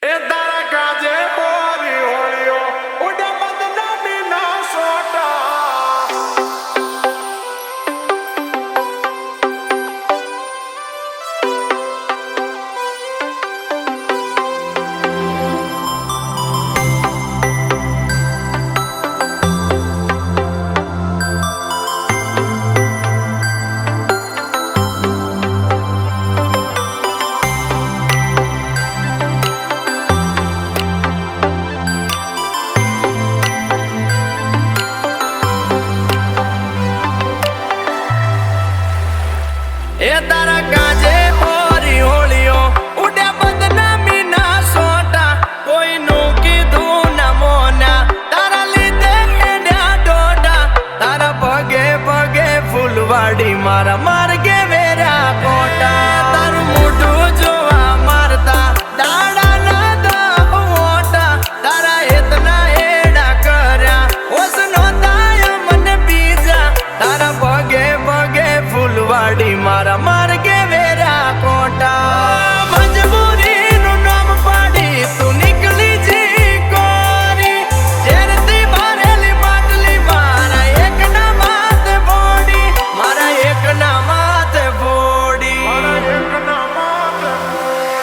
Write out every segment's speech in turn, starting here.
એ તારા કાજે હોરી હોળીઓ ઉડે બદનામી ના સોટા એ તારા કાજે હોરી હોળીઓ ઉડે બદનામી ના સોટા કોઈનું કીધું ના મોના તારા લીધે હેડ્યા ડોડા તારા પગે પગે ફૂલવાડી મારા માર્ગે વેરા કોટા તારું મોઢું જોવા મારતા દાડા ના દોટા તારા હેતના હેડા કર્યા ઓસ નોતા મને બીજા તારા પગે પગે ફૂલવાડી મારા માર્ગે વેરા કોટા મજબૂરીનું નામ પાડી તું નીકળી જી કોરી જેરથી ભરેલી માટલી મારા એકના માથે ફોડી મારા એકના માથે ફોડી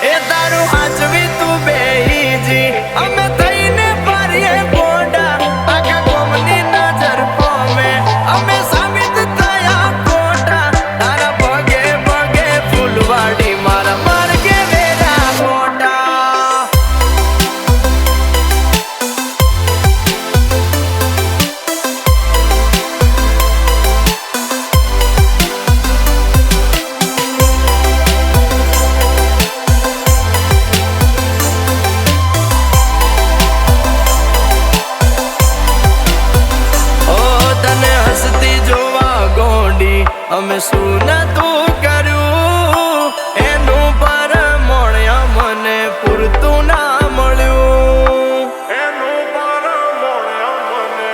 એ તારું હાચવી તું બેહીજી અમે થઈને ફરીએ ગોડા આખા કોમની નજર પોમે અમે સાબિત થયા ખોટા તારા પગે પગે ફૂલવાડી મારા માર્ગે વેરા ખોટા અમે શું નતું કર્યું એનું પરમોણ્ય મને પૂરતું ના મળ્યું એનું પરમોણ્ય મને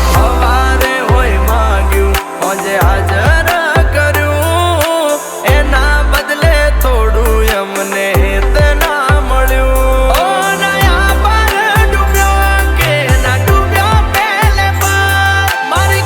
સવારે હોય માંગ્યું આજે હાજર કર્યું એના બદલે થોડું અમને હેત ના મળ્યું ઓ નયા પર ડૂબ્યો કે ના ડૂબ્યો પહેલે પર મારી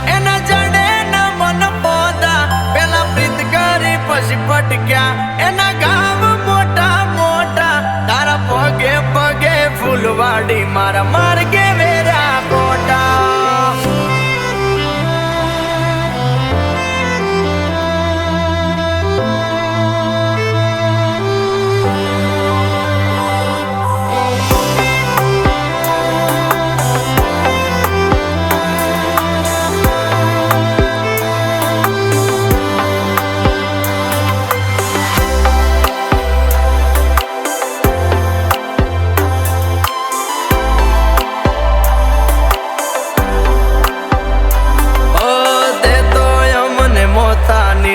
એના જડે ના મન પોદા પેલા પ્રીત કરી પછી ભટક્યા એના ગામ મોટા મોટા તારા પગે પગે ફૂલવાડી મારા માર્ગે વેરા કોટા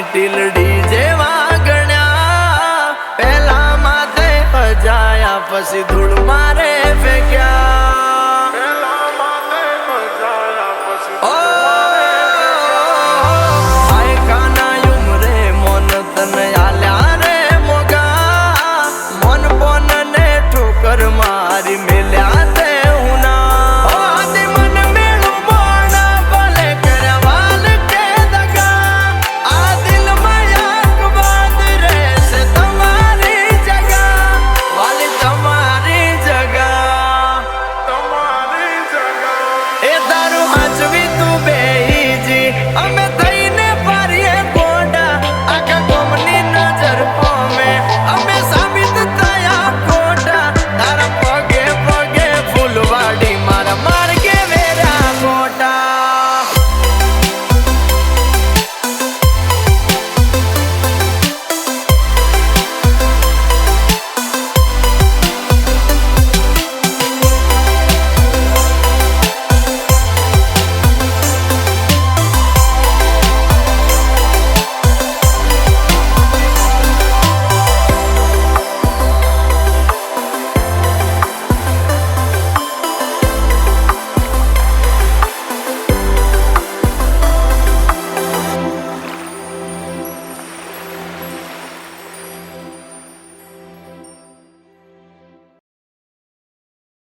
ટીલડી જેવા ગણ્યા પેલા માથે અજાયા પછી ધૂળ મારે